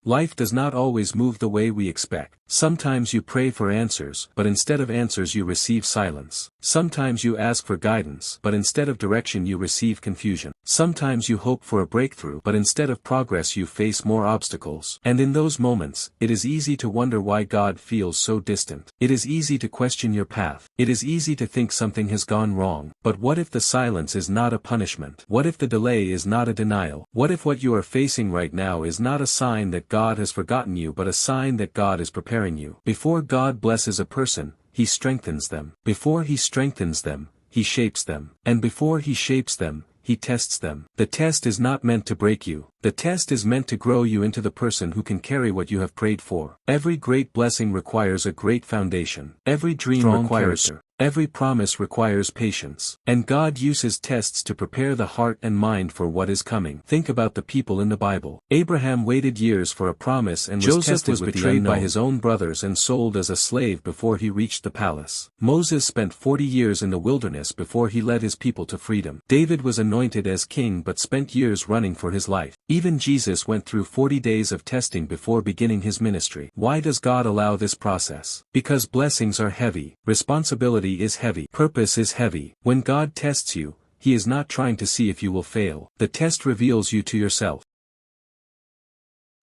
Life does not always move the way we expect. Sometimes you pray for answers, but instead of answers you receive silence. Sometimes you ask for guidance, but instead of direction you receive confusion. Sometimes you hope for a breakthrough, but instead of progress you face more obstacles. And in those moments, it is easy to wonder why God feels so distant. It is easy to question your path. It is easy to think something has gone wrong. But what if the silence is not a punishment? What if the delay is not a denial? What if what you are facing right now is not a sign that God has forgotten you but a sign that God is preparing you? Before God blesses a person, He strengthens them. Before He strengthens them, He shapes them. And before He shapes them, He tests them. The test is not meant to break you. The test is meant to grow you into the person who can carry what you have prayed for. Every great blessing requires a great foundation. Every dream requires character. Every promise requires patience. And God uses tests to prepare the heart and mind for what is coming. Think about the people in the Bible. Abraham waited years for a promise and was Joseph tested was with the betrayed unknown by his own brothers and sold as a slave before he reached the palace. Moses spent 40 years in the wilderness before he led his people to freedom. David was anointed as king but spent years running for his life. Even Jesus went through 40 days of testing before beginning his ministry. Why does God allow this process? Because blessings are heavy, responsibility is heavy, purpose is heavy. When God tests you, He is not trying to see if you will fail. The test reveals you to yourself.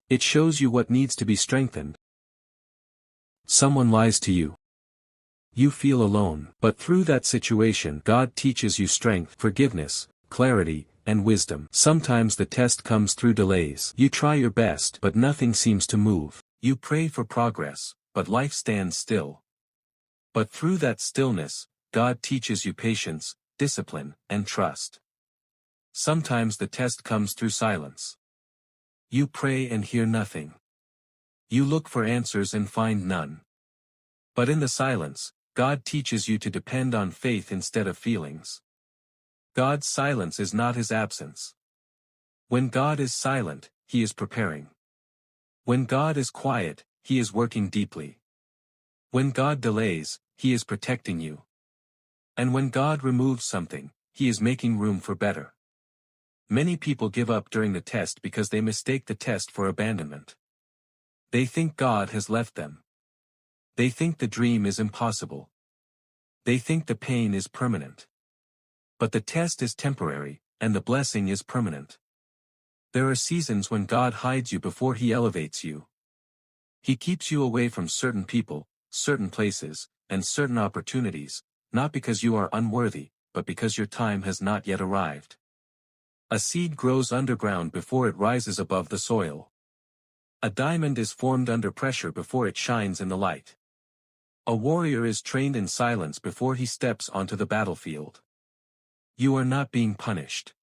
It shows you what needs to be strengthened. Someone lies to you. You feel alone. But through that situation, God teaches you strength, forgiveness, clarity, and wisdom. Sometimes the test comes through delays. You try your best, but nothing seems to move. You pray for progress, but life stands still. But through that stillness, God teaches you patience, discipline, and trust. Sometimes the test comes through silence. You pray and hear nothing. You look for answers and find none. But in the silence, God teaches you to depend on faith instead of feelings. God's silence is not His absence. When God is silent, He is preparing. When God is quiet, He is working deeply. When God delays, He is protecting you. And when God removes something, He is making room for better. Many people give up during the test because they mistake the test for abandonment. They think God has left them. They think the dream is impossible. They think the pain is permanent. But the test is temporary, and the blessing is permanent. There are seasons when God hides you before He elevates you. He keeps you away from certain people, certain places, and certain opportunities, not because you are unworthy, but because your time has not yet arrived. A seed grows underground before it rises above the soil. A diamond is formed under pressure before it shines in the light. A warrior is trained in silence before he steps onto the battlefield. You are not being punished.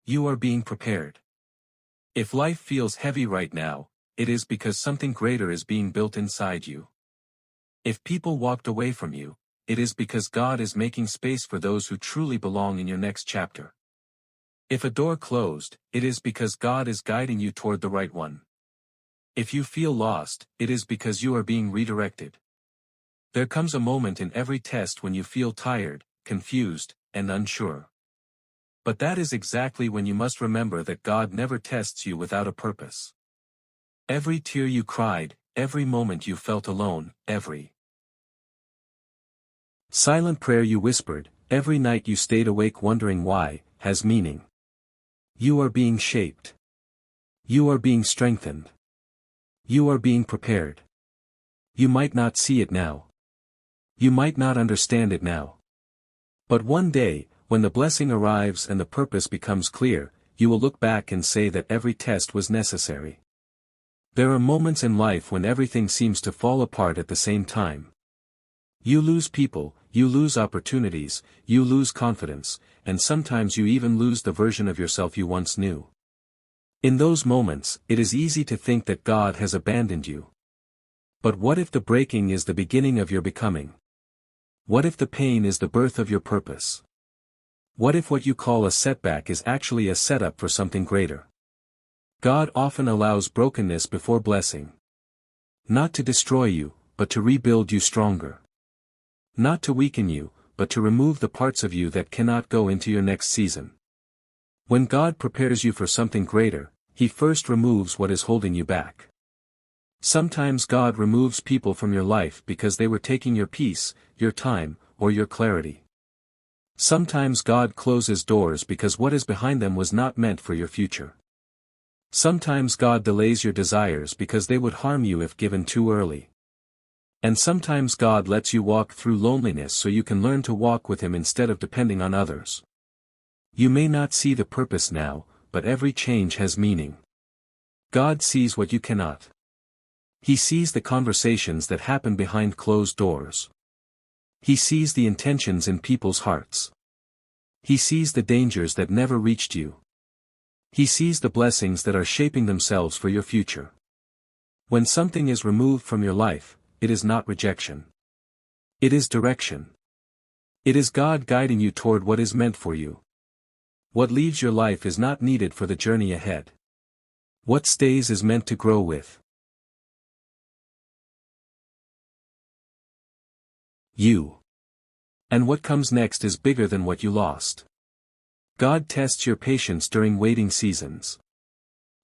You are being prepared. If life feels heavy right now, it is because something greater is being built inside you. If people walked away from you, it is because God is making space for those who truly belong in your next chapter. If a door closed, it is because God is guiding you toward the right one. If you feel lost, it is because you are being redirected. There comes a moment in every test when you feel tired, confused, and unsure. But that is exactly when you must remember that God never tests you without a purpose. Every tear you cried, every moment you felt alone, every silent prayer you whispered, every night you stayed awake wondering why, has meaning. You are being shaped. You are being strengthened. You are being prepared. You might not see it now. You might not understand it now. But one day, when the blessing arrives and the purpose becomes clear, you will look back and say that every test was necessary. There are moments in life when everything seems to fall apart at the same time. You lose people, you lose opportunities, you lose confidence, and sometimes you even lose the version of yourself you once knew. In those moments, it is easy to think that God has abandoned you. But what if the breaking is the beginning of your becoming? What if the pain is the birth of your purpose? What if what you call a setback is actually a setup for something greater? God often allows brokenness before blessing. Not to destroy you, but to rebuild you stronger. Not to weaken you, but to remove the parts of you that cannot go into your next season. When God prepares you for something greater, He first removes what is holding you back. Sometimes God removes people from your life because they were taking your peace, your time, or your clarity. Sometimes God closes doors because what is behind them was not meant for your future. Sometimes God delays your desires because they would harm you if given too early. And sometimes God lets you walk through loneliness so you can learn to walk with Him instead of depending on others. You may not see the purpose now, but every change has meaning. God sees what you cannot. He sees the conversations that happen behind closed doors. He sees the intentions in people's hearts. He sees the dangers that never reached you. He sees the blessings that are shaping themselves for your future. When something is removed from your life, it is not rejection. It is direction. It is God guiding you toward what is meant for you. What leaves your life is not needed for the journey ahead. What stays is meant to grow with you. And what comes next is bigger than what you lost. God tests your patience during waiting seasons.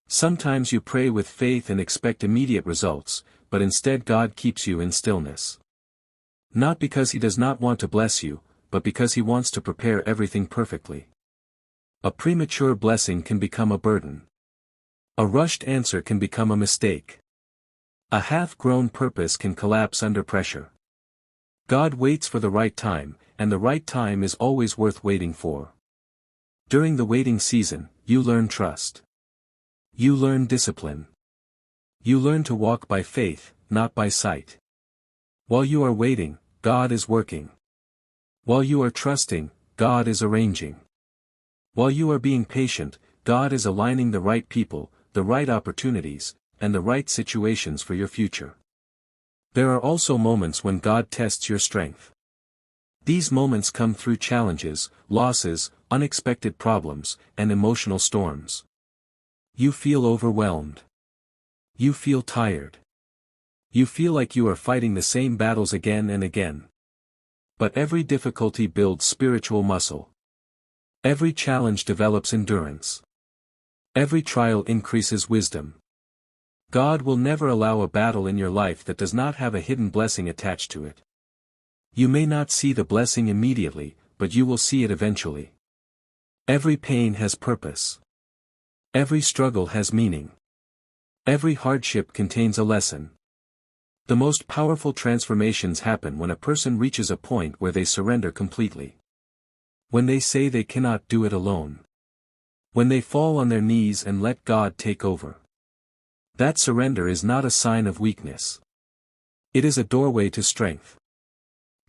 Sometimes you pray with faith and expect immediate results, but instead God keeps you in stillness. Not because He does not want to bless you, but because He wants to prepare everything perfectly. A premature blessing can become a burden. A rushed answer can become a mistake. A half-grown purpose can collapse under pressure. God waits for the right time, and the right time is always worth waiting for. During the waiting season, you learn trust. You learn discipline. You learn to walk by faith, not by sight. While you are waiting, God is working. While you are trusting, God is arranging. While you are being patient, God is aligning the right people, the right opportunities, and the right situations for your future. There are also moments when God tests your strength. These moments come through challenges, losses, unexpected problems, and emotional storms. You feel overwhelmed. You feel tired. You feel like you are fighting the same battles again and again. But every difficulty builds spiritual muscle. Every challenge develops endurance. Every trial increases wisdom. God will never allow a battle in your life that does not have a hidden blessing attached to it. You may not see the blessing immediately, but you will see it eventually. Every pain has purpose. Every struggle has meaning. Every hardship contains a lesson. The most powerful transformations happen when a person reaches a point where they surrender completely. When they say they cannot do it alone. When they fall on their knees and let God take over. That surrender is not a sign of weakness. It is a doorway to strength.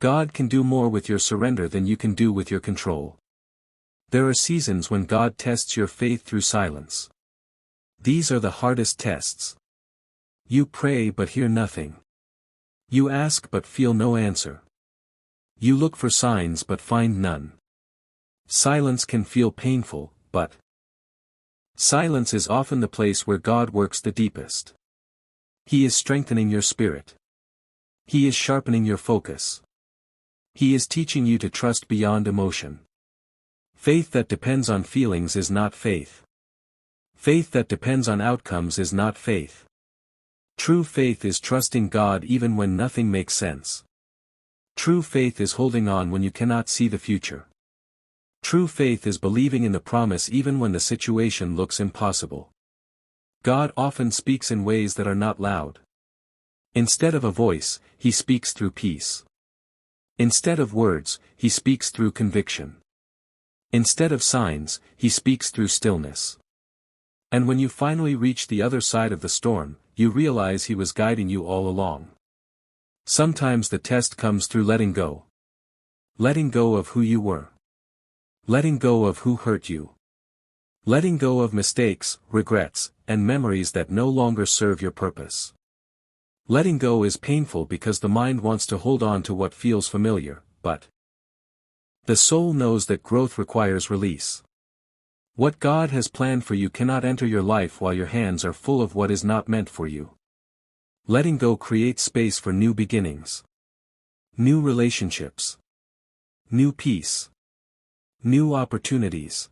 God can do more with your surrender than you can do with your control. There are seasons when God tests your faith through silence. These are the hardest tests. You pray but hear nothing. You ask but feel no answer. You look for signs but find none. Silence can feel painful, but silence is often the place where God works the deepest. He is strengthening your spirit. He is sharpening your focus. He is teaching you to trust beyond emotion. Faith that depends on feelings is not faith. Faith that depends on outcomes is not faith. True faith is trusting God even when nothing makes sense. True faith is holding on when you cannot see the future. True faith is believing in the promise even when the situation looks impossible. God often speaks in ways that are not loud. Instead of a voice, He speaks through peace. Instead of words, He speaks through conviction. Instead of signs, He speaks through stillness. And when you finally reach the other side of the storm, you realize He was guiding you all along. Sometimes the test comes through letting go. Letting go of who you were. Letting go of who hurt you. Letting go of mistakes, regrets, and memories that no longer serve your purpose. Letting go is painful because the mind wants to hold on to what feels familiar, but the soul knows that growth requires release. What God has planned for you cannot enter your life while your hands are full of what is not meant for you. Letting go creates space for new beginnings. New relationships. New peace. New opportunities.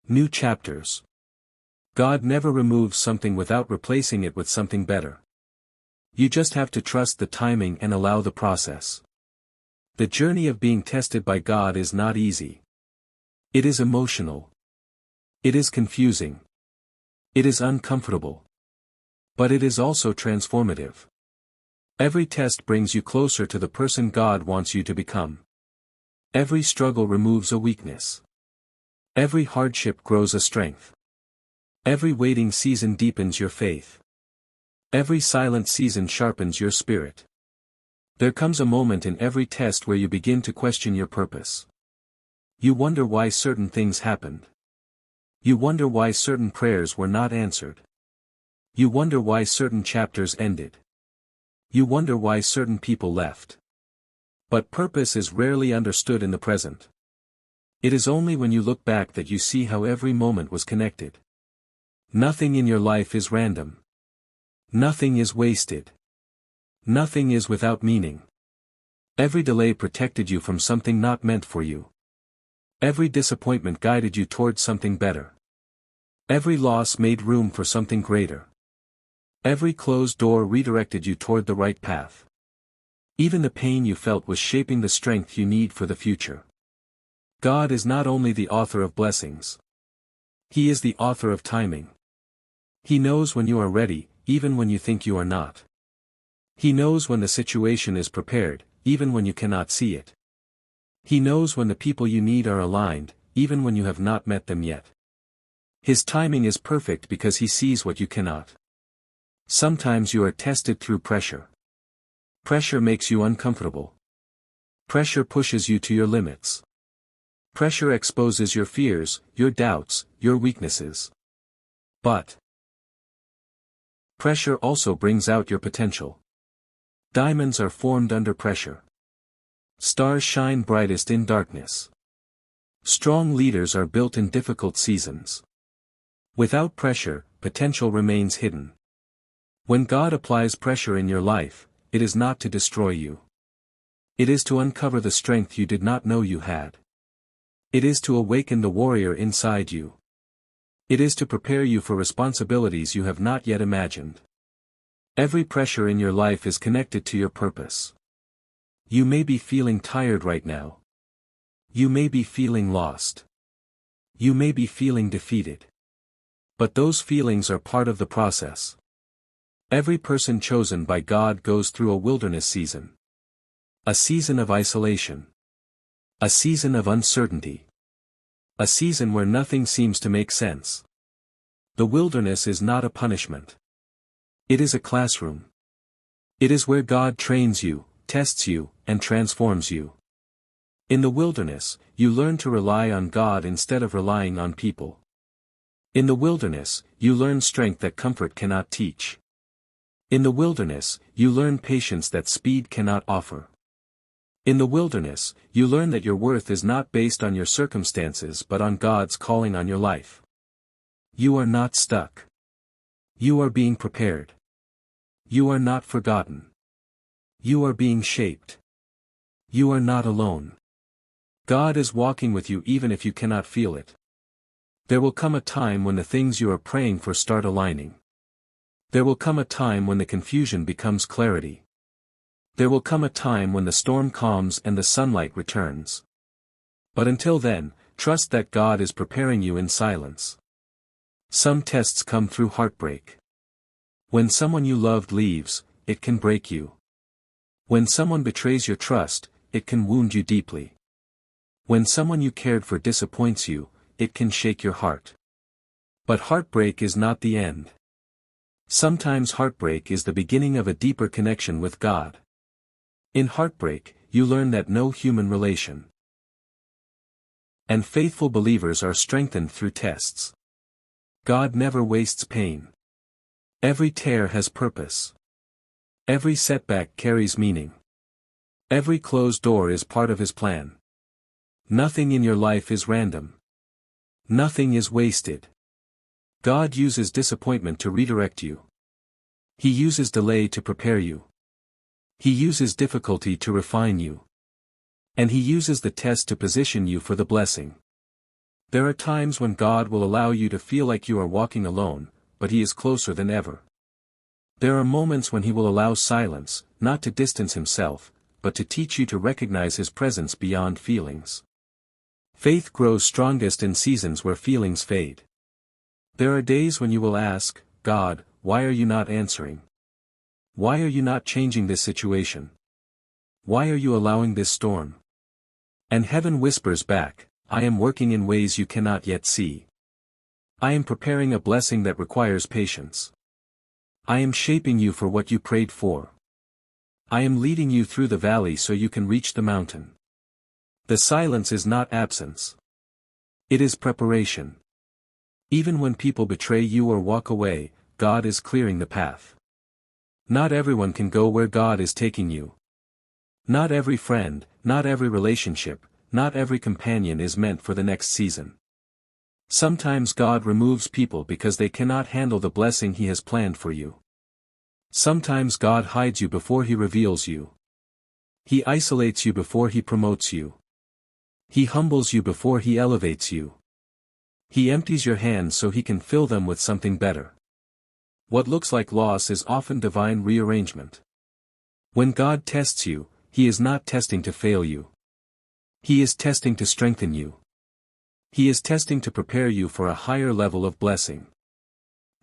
New chapters. God never removes something without replacing it with something better. You just have to trust the timing and allow the process. The journey of being tested by God is not easy. It is emotional. It is confusing. It is uncomfortable. But it is also transformative. Every test brings you closer to the person God wants you to become. Every struggle removes a weakness. Every hardship grows a strength. Every waiting season deepens your faith. Every silent season sharpens your spirit. There comes a moment in every test where you begin to question your purpose. You wonder why certain things happened. You wonder why certain prayers were not answered. You wonder why certain chapters ended. You wonder why certain people left. But purpose is rarely understood in the present. It is only when you look back that you see how every moment was connected. Nothing in your life is random. Nothing is wasted. Nothing is without meaning. Every delay protected you from something not meant for you. Every disappointment guided you towards something better. Every loss made room for something greater. Every closed door redirected you toward the right path. Even the pain you felt was shaping the strength you need for the future. God is not only the author of blessings. He is the author of timing. He knows when you are ready, even when you think you are not. He knows when the situation is prepared, even when you cannot see it. He knows when the people you need are aligned, even when you have not met them yet. His timing is perfect because he sees what you cannot. Sometimes you are tested through pressure. Pressure makes you uncomfortable. Pressure pushes you to your limits. Pressure exposes your fears, your doubts, your weaknesses. But pressure also brings out your potential. Diamonds are formed under pressure. Stars shine brightest in darkness. Strong leaders are built in difficult seasons. Without pressure, potential remains hidden. When God applies pressure in your life, it is not to destroy you. It is to uncover the strength you did not know you had. It is to awaken the warrior inside you. It is to prepare you for responsibilities you have not yet imagined. Every pressure in your life is connected to your purpose. You may be feeling tired right now. You may be feeling lost. You may be feeling defeated. But those feelings are part of the process. Every person chosen by God goes through a wilderness season. A season of isolation. A season of uncertainty. A season where nothing seems to make sense. The wilderness is not a punishment. It is a classroom. It is where God trains you, tests you, and transforms you. In the wilderness, you learn to rely on God instead of relying on people. In the wilderness, you learn strength that comfort cannot teach. In the wilderness, you learn patience that speed cannot offer. In the wilderness, you learn that your worth is not based on your circumstances but on God's calling on your life. You are not stuck. You are being prepared. You are not forgotten. You are being shaped. You are not alone. God is walking with you even if you cannot feel it. There will come a time when the things you are praying for start aligning. There will come a time when the confusion becomes clarity. There will come a time when the storm calms and the sunlight returns. But until then, trust that God is preparing you in silence. Some tests come through heartbreak. When someone you loved leaves, it can break you. When someone betrays your trust, it can wound you deeply. When someone you cared for disappoints you, it can shake your heart. But heartbreak is not the end. Sometimes heartbreak is the beginning of a deeper connection with God. In heartbreak, you learn that no human relation and faithful believers are strengthened through tests. God never wastes pain. Every tear has purpose. Every setback carries meaning. Every closed door is part of His plan. Nothing in your life is random. Nothing is wasted. God uses disappointment to redirect you. He uses delay to prepare you. He uses difficulty to refine you. And He uses the test to position you for the blessing. There are times when God will allow you to feel like you are walking alone, but He is closer than ever. There are moments when He will allow silence, not to distance Himself, but to teach you to recognize His presence beyond feelings. Faith grows strongest in seasons where feelings fade. There are days when you will ask, God, why are you not answering? Why are you not changing this situation? Why are you allowing this storm? And heaven whispers back, I am working in ways you cannot yet see. I am preparing a blessing that requires patience. I am shaping you for what you prayed for. I am leading you through the valley so you can reach the mountain. The silence is not absence. It is preparation. Even when people betray you or walk away, God is clearing the path. Not everyone can go where God is taking you. Not every friend, not every relationship, not every companion is meant for the next season. Sometimes God removes people because they cannot handle the blessing He has planned for you. Sometimes God hides you before He reveals you. He isolates you before He promotes you. He humbles you before He elevates you. He empties your hands so He can fill them with something better. What looks like loss is often divine rearrangement. When God tests you, He is not testing to fail you. He is testing to strengthen you. He is testing to prepare you for a higher level of blessing.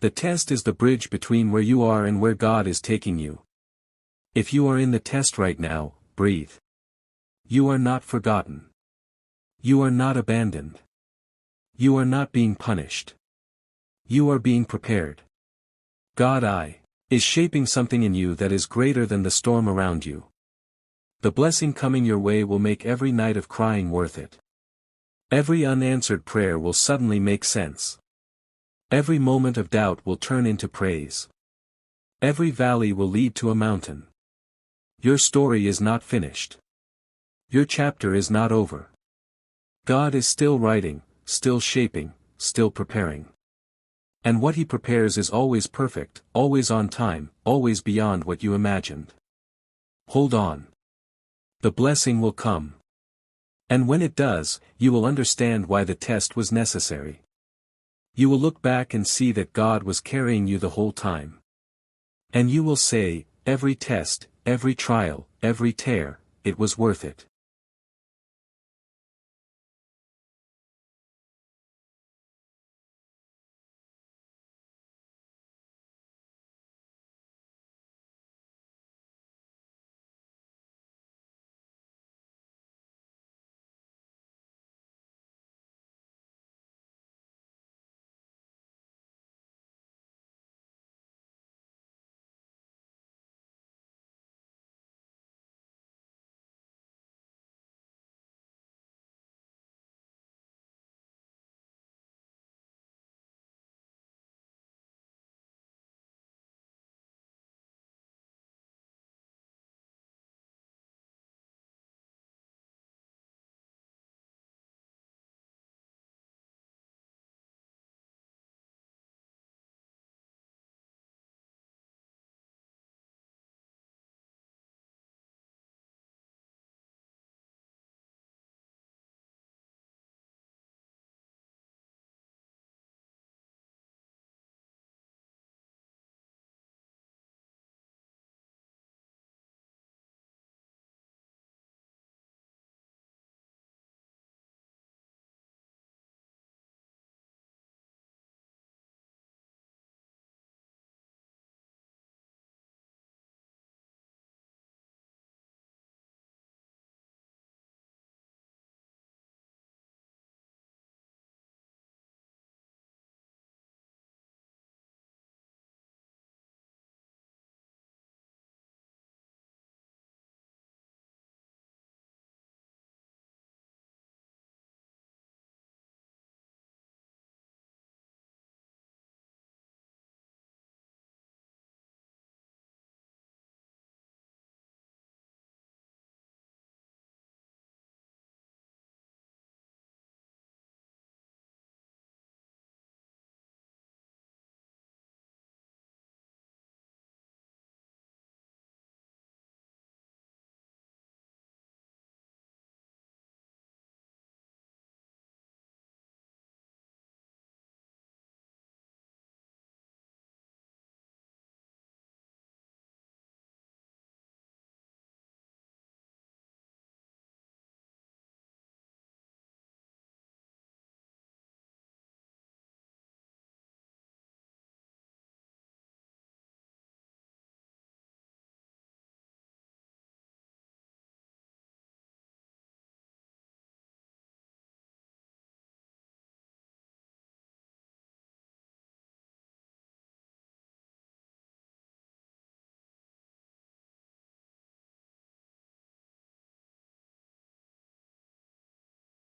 The test is the bridge between where you are and where God is taking you. If you are in the test right now, breathe. You are not forgotten. You are not abandoned. You are not being punished. You are being prepared. God is shaping something in you that is greater than the storm around you. The blessing coming your way will make every night of crying worth it. Every unanswered prayer will suddenly make sense. Every moment of doubt will turn into praise. Every valley will lead to a mountain. Your story is not finished. Your chapter is not over. God is still writing, still shaping, still preparing. And what He prepares is always perfect, always on time, always beyond what you imagined. Hold on. The blessing will come. And when it does, you will understand why the test was necessary. You will look back and see that God was carrying you the whole time. And you will say, every test, every trial, every tear, it was worth it.